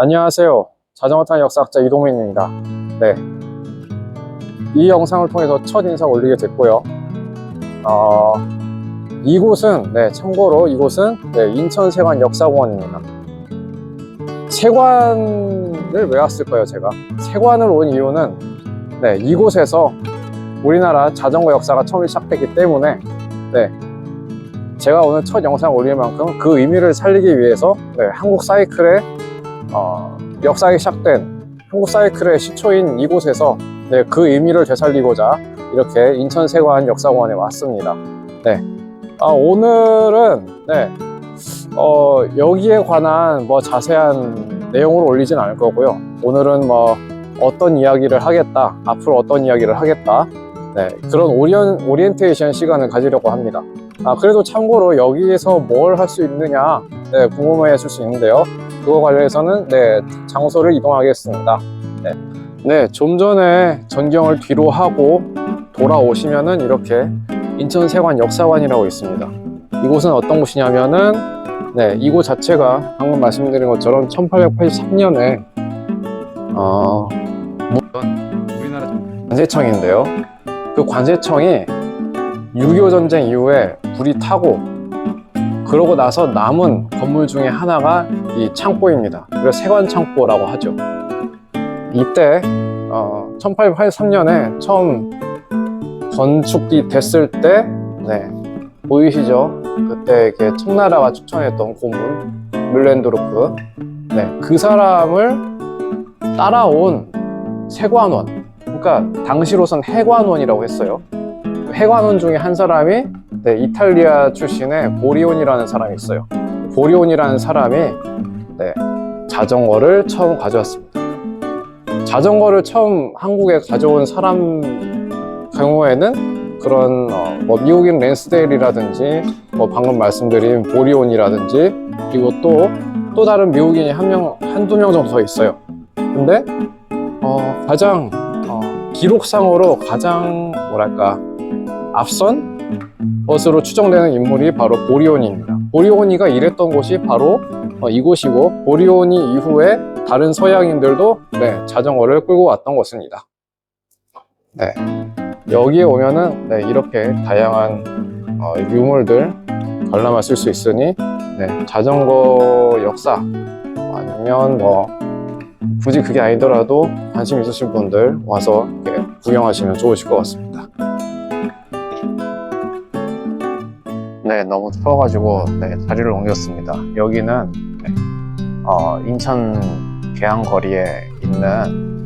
안녕하세요. 자전거 타는 역사학자 이동민입니다. 네, 이 영상을 통해서 첫 인사 올리게 됐고요. 이곳은 참고로 이곳은 인천 세관 역사공원입니다. 세관을 왜 왔을까요? 제가 세관을 온 이유는 이곳에서 우리나라 자전거 역사가 처음 시작됐기 때문에 제가 오늘 첫 영상을 올릴 만큼 그 의미를 살리기 위해서 한국 사이클의 역사가 시작된 한국 사이클의 시초인 이곳에서 그 의미를 되살리고자 이렇게 인천세관 역사공원에 왔습니다. 오늘은 여기에 관한 자세한 내용을 올리진 않을 거고요. 오늘은 어떤 이야기를 하겠다, 앞으로 어떤 이야기를 하겠다, 그런 오리엔테이션 시간을 가지려고 합니다. 그래도 참고로 여기에서 뭘 할 수 있느냐 궁금해 하실 수 있는데요. 그거 관련해서는 장소를 이동하겠습니다. 좀 전에 전경을 뒤로 하고 돌아오시면은 이렇게 인천세관 역사관이라고 있습니다. 이곳은 어떤 곳이냐면은 이곳 자체가 방금 말씀드린 것처럼 1883년에 우리나라 관세청인데요. 그 관세청이 6.25 전쟁 이후에 불이 타고 그러고 나서 남은 건물 중에 하나가 이 창고입니다. 그래서 세관창고라고 하죠. 이때 1883년에 처음 건축이 됐을 때 보이시죠? 그때 이렇게 청나라가 추천했던 고문 뮬렌드로프 그 사람을 따라온 세관원, 그러니까 당시로선 해관원이라고 했어요. 해관원 중에 한 사람이 이탈리아 출신의 보리온이라는 사람이 있어요. 보리온이라는 사람이 자전거를 처음 가져왔습니다. 자전거를 처음 한국에 가져온 사람 경우에는 그런 미국인 랜스데일이라든지 방금 말씀드린 보리온이라든지 그리고 또 다른 미국인이 한두 명 정도 더 있어요. 근데 가장 기록상으로 가장 앞선 것으로 추정되는 인물이 바로 보리온이입니다. 보리온이가 일했던 곳이 바로 이곳이고, 보리온이 이후에 다른 서양인들도 자전거를 끌고 왔던 곳입니다. 여기에 오면은 이렇게 다양한 유물들 관람하실 수 있으니 자전거 역사 아니면 굳이 그게 아니더라도 관심 있으신 분들 와서 구경하시면 좋으실 것 같습니다. 너무 추워가지고 자리를 옮겼습니다. 여기는 인천 계양거리에 있는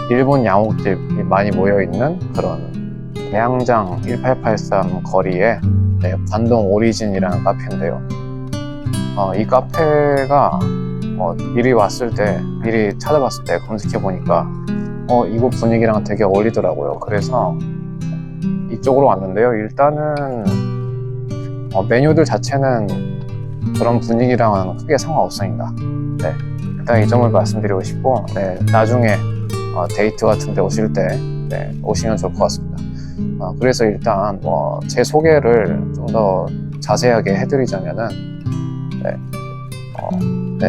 일본 양옥집이 많이 모여있는 그런 계양장 1883 거리에 관동 오리진이라는 카페인데요. 이 카페가 미리 찾아봤을 때 검색해보니까 이곳 분위기랑 되게 어울리더라고요. 그래서 이쪽으로 왔는데요. 일단은 메뉴들 자체는 그런 분위기랑은 크게 상관없습니다. 일단 이 점을 말씀드리고 싶고, 나중에 데이트 같은 데 오실 때 오시면 좋을 것 같습니다. 그래서 일단 제 소개를 좀 더 자세하게 해드리자면은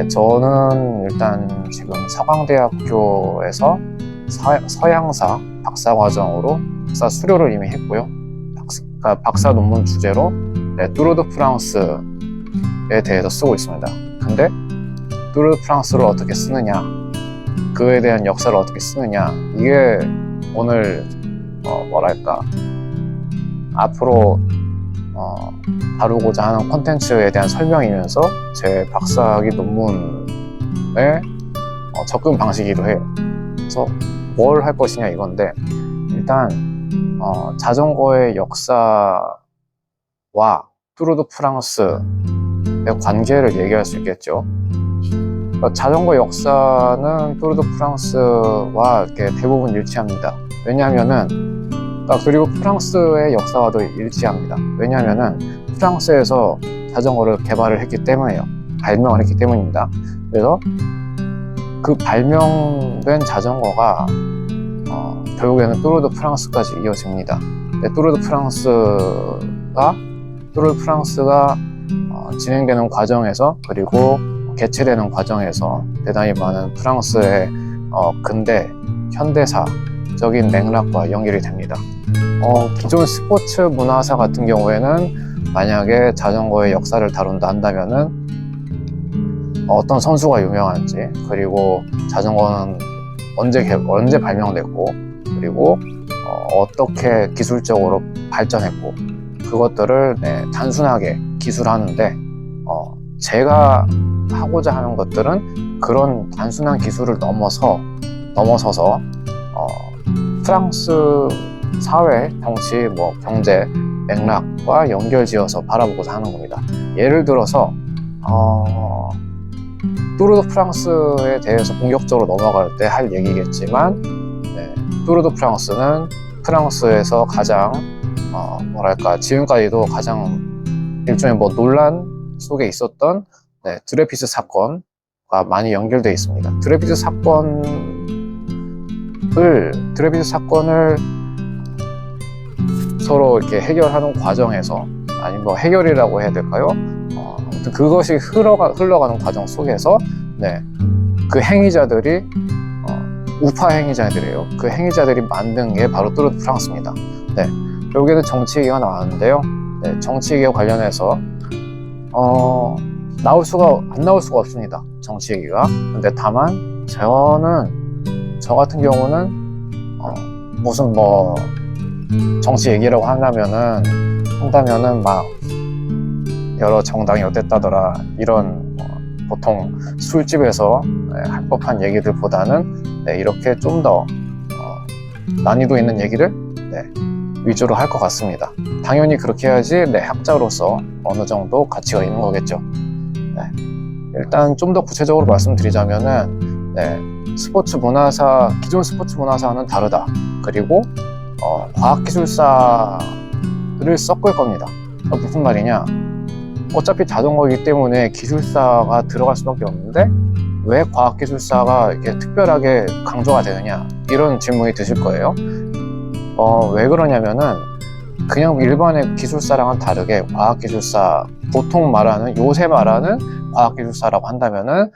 저는 일단 지금 서강대학교에서 서양사 박사과정으로 박사 수료를 이미 했고요. 박사 논문 주제로 뚜르 드 프랑스에 대해서 쓰고 있습니다. 근데 뚜르 드 프랑스를 어떻게 쓰느냐, 그에 대한 역사를 어떻게 쓰느냐, 이게 오늘 앞으로 다루고자 하는 콘텐츠에 대한 설명이면서 제 박사학위 논문의 접근 방식이기도 해요. 그래서 뭘 할 것이냐 이건데, 일단 자전거의 역사와 뚜르 드 프랑스의 관계를 얘기할 수 있겠죠. 자전거 역사는 뚜르 드 프랑스와 이렇게 대부분 일치합니다. 왜냐하면은 그리고 프랑스의 역사와도 일치합니다. 왜냐하면은 프랑스에서 자전거를 개발을 했기 때문이에요. 발명을 했기 때문입니다. 그래서 그 발명된 자전거가 결국에는 뚜르 드 프랑스까지 이어집니다. 뚜르 드 프랑스가 진행되는 과정에서, 그리고 개최되는 과정에서 대단히 많은 프랑스의 근대 현대사적인 맥락과 연결이 됩니다. 기존 스포츠 문화사 같은 경우에는 만약에 자전거의 역사를 다룬다 한다면은 어떤 선수가 유명한지, 그리고 자전거는 언제 발명됐고, 그리고 어떻게 기술적으로 발전했고, 그것들을 단순하게 기술하는데, 제가 하고자 하는 것들은 그런 단순한 기술을 넘어서서 프랑스 사회, 정치, 경제 맥락과 연결지어서 바라보고자 하는 겁니다. 예를 들어서 뚜르 드 프랑스에 대해서 본격적으로 넘어갈 때 할 얘기겠지만, 뚜르 드 프랑스는 프랑스에서 가장 지금까지도 가장 일종의 논란 속에 있었던 드레피스 사건과 많이 연결되어 있습니다. 드레피스 사건을 서로 이렇게 해결하는 과정에서, 아니 해결이라고 해야 될까요? 아무튼 그것이 흘러가는 과정 속에서 그 행위자들이 우파 행위자들이에요. 그 행위자들이 만든 게 바로 뚜르 드 프랑스입니다. 결국에는 정치 얘기가 나왔는데요. 정치 얘기와 관련해서 안 나올 수가 없습니다. 정치 얘기가. 근데 다만 저 같은 경우는 무슨 정치 얘기라고 한다면은 막 여러 정당이 어땠다더라 이런 보통 술집에서 할 법한 얘기들보다는 이렇게 좀 더 난이도 있는 얘기를 위주로 할 것 같습니다. 당연히 그렇게 해야지 학자로서 어느 정도 가치가 있는 거겠죠. 일단 좀 더 구체적으로 말씀드리자면은 기존 스포츠 문화사와는 다르다. 그리고 과학기술사를 섞을 겁니다. 무슨 말이냐? 어차피 자전거이기 때문에 기술사가 들어갈 수밖에 없는데 왜 과학기술사가 이렇게 특별하게 강조가 되느냐? 이런 질문이 드실 거예요. 왜 그러냐면은 그냥 일반의 기술사랑은 다르게 과학기술사, 요새 말하는 과학기술사라고 한다면은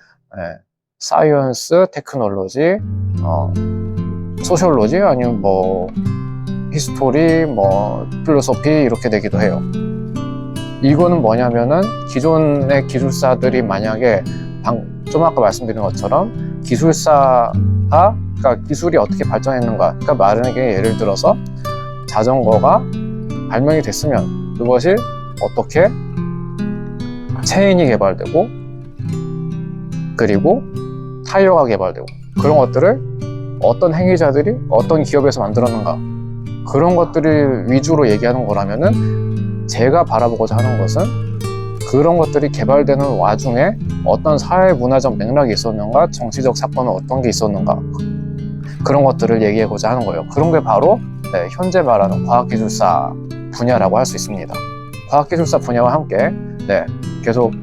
사이언스, 테크놀로지, 소셜로지, 아니면 히스토리, 필로소피 이렇게 되기도 해요. 이거는 뭐냐면은 기존의 기술사들이 만약에 좀 아까 말씀드린 것처럼 그러니까 기술이 어떻게 발전했는가, 그러니까 말하는 예를 들어서 자전거가 발명이 됐으면 그것이 어떻게 체인이 개발되고, 그리고 타이어가 개발되고, 그런 것들을 어떤 행위자들이 어떤 기업에서 만들었는가, 그런 것들을 위주로 얘기하는 거라면은 제가 바라보고자 하는 것은 그런 것들이 개발되는 와중에 어떤 사회 문화적 맥락이 있었는가, 정치적 사건은 어떤 게 있었는가, 그런 것들을 얘기하고자 하는 거예요. 그런 게 바로 현재 말하는 과학기술사 분야라고 할 수 있습니다. 과학기술사 분야와 함께 계속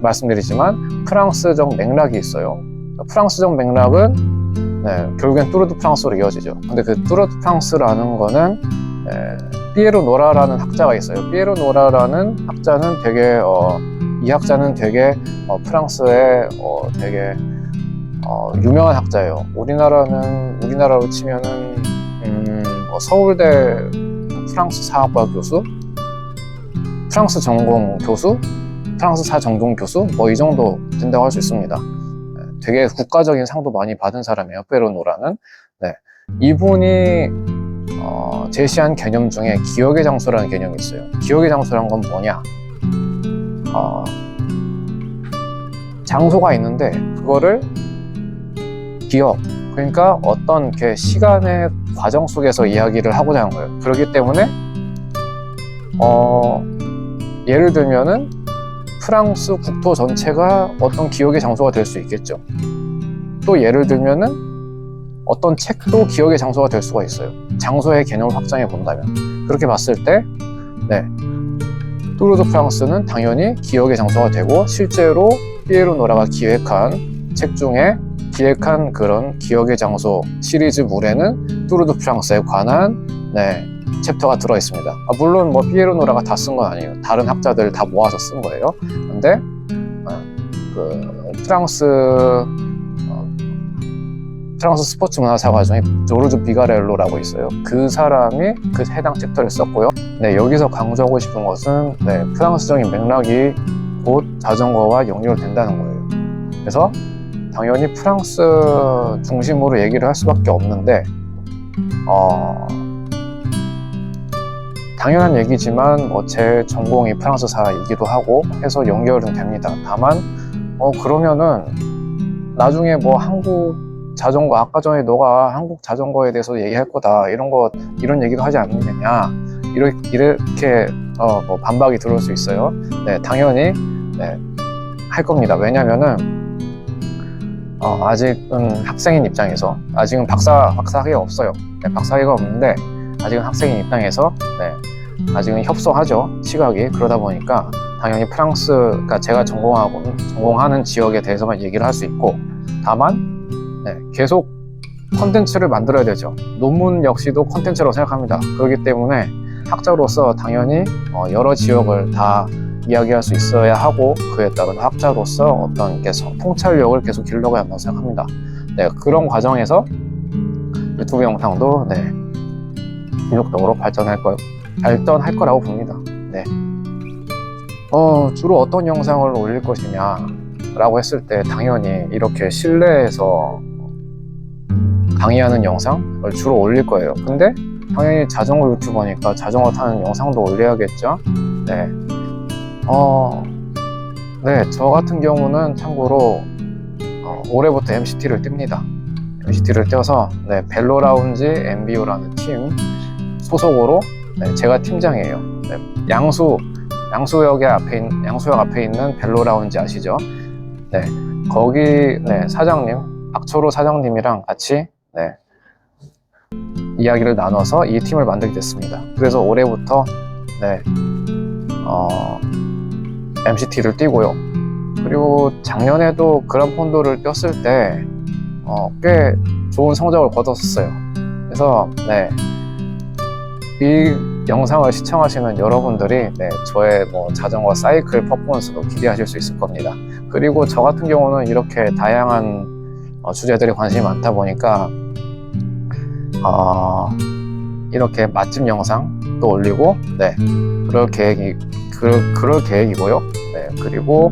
말씀드리지만 프랑스적 맥락이 있어요. 프랑스적 맥락은 결국엔 뚜르 드 프랑스로 이어지죠. 근데 그 뚜르 드 프랑스라는 거는 피에르 노라라는 학자가 있어요. 피에르 노라라는 학자는 이 학자는 되게 프랑스의 되게 유명한 학자예요. 우리나라로 치면은 서울대 프랑스 사학과 교수, 프랑스 전공 교수, 프랑스사 전공 교수, 이 정도 된다고 할 수 있습니다. 되게 국가적인 상도 많이 받은 사람이에요. 피에르 노라는. 이분이 제시한 개념 중에 기억의 장소라는 개념이 있어요. 기억의 장소란 건 뭐냐? 장소가 있는데 그거를 그러니까 어떤 시간의 과정 속에서 이야기를 하고자 하는 거예요. 그렇기 때문에 예를 들면은 프랑스 국토 전체가 어떤 기억의 장소가 될 수 있겠죠. 또 예를 들면은 어떤 책도 기억의 장소가 될 수가 있어요. 장소의 개념을 확장해 본다면. 그렇게 봤을 때 뚜르 드 프랑스는 당연히 기억의 장소가 되고, 실제로 피에르 노라가 기획한 책 중에 그런 기억의 장소 시리즈물에는 뚜르 드 프랑스에 관한 챕터가 들어있습니다. 물론 피에르 노라가 다 쓴 건 아니에요. 다른 학자들 다 모아서 쓴 거예요. 근데 프랑스 스포츠 문화사가 중에 조르주 비가렐로라고 있어요. 그 사람이 그 해당 챕터를 썼고요. 네, 여기서 강조하고 싶은 것은 네, 프랑스적인 맥락이 곧 자전거와 연결된다는 거예요. 그래서 당연히 프랑스 중심으로 얘기를 할 수밖에 없는데 당연한 얘기지만 제 전공이 프랑스사이기도 하고 해서 연결은 됩니다. 다만 그러면은 나중에 한국 자전거, 아까 전에 너가 한국 자전거에 대해서 얘기할 거다 이런 얘기도 하지 않느냐 이렇게 반박이 들어올 수 있어요. 네, 당연히 네, 할 겁니다. 왜냐면은 아직은 학생인 입장에서 아직은 박사학위가 없어요. 네, 박사학위가 없는데 아직은 학생인 입장에서 네, 아직은 협소하죠, 시각이. 그러다 보니까 당연히 그러니까 제가 전공하는 지역에 대해서만 얘기를 할 수 있고, 다만 네, 계속 콘텐츠를 만들어야 되죠. 논문 역시도 콘텐츠라고 생각합니다. 그렇기 때문에 학자로서 당연히 여러 지역을 다 이야기할 수 있어야 하고, 그에 따른 학자로서 어떤 통찰력을 계속 길러가야 한다고 생각합니다. 네, 그런 과정에서 유튜브 영상도 네, 지속적으로 발전할 거라고 봅니다. 네. 주로 어떤 영상을 올릴 것이냐 라고 했을 때 당연히 이렇게 실내에서 강의하는 영상을 주로 올릴 거예요. 근데 당연히 자전거 유튜버니까 자전거 타는 영상도 올려야겠죠. 네. 네, 저 같은 경우는 참고로 올해부터 MCT를 띱니다. MCT를 떼어서 네, 벨로라운지 MBO라는 팀 소속으로 네, 제가 팀장이에요. 네, 양수역 앞에 있는 벨로라운지 아시죠? 네, 거기 네, 사장님 박철호 사장님이랑 같이 네, 이야기를 나눠서 이 팀을 만들게 됐습니다. 그래서 올해부터 네, MCT를 띄고요. 그리고 작년에도 그란폰도를 띄었을 때 꽤 좋은 성적을 거뒀었어요. 그래서 네, 이 영상을 시청하시는 여러분들이 네, 저의 자전거 사이클 퍼포먼스도 기대하실 수 있을 겁니다. 그리고 저 같은 경우는 이렇게 다양한 주제들에 관심이 많다 보니까 이렇게 맛집 영상도 올리고 네, 그럴 계획이고요. 네, 그리고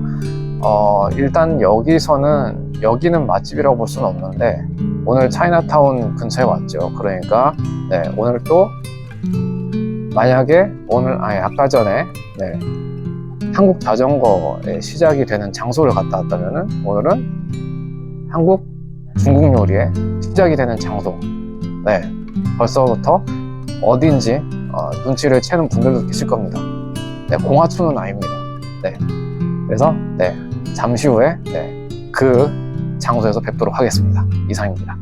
일단 여기는 맛집이라고 볼 수는 없는데 오늘 차이나타운 근처에 왔죠. 그러니까 네, 오늘 또 만약에 아까 전에 네, 한국 자전거의 시작이 되는 장소를 갔다 왔다면은 오늘은 중국 요리의 시작이 되는 장소. 네, 벌써부터 어딘지 눈치를 채는 분들도 계실 겁니다. 네, 공화초는 아닙니다. 네, 그래서 네, 잠시 후에 네, 그 장소에서 뵙도록 하겠습니다. 이상입니다.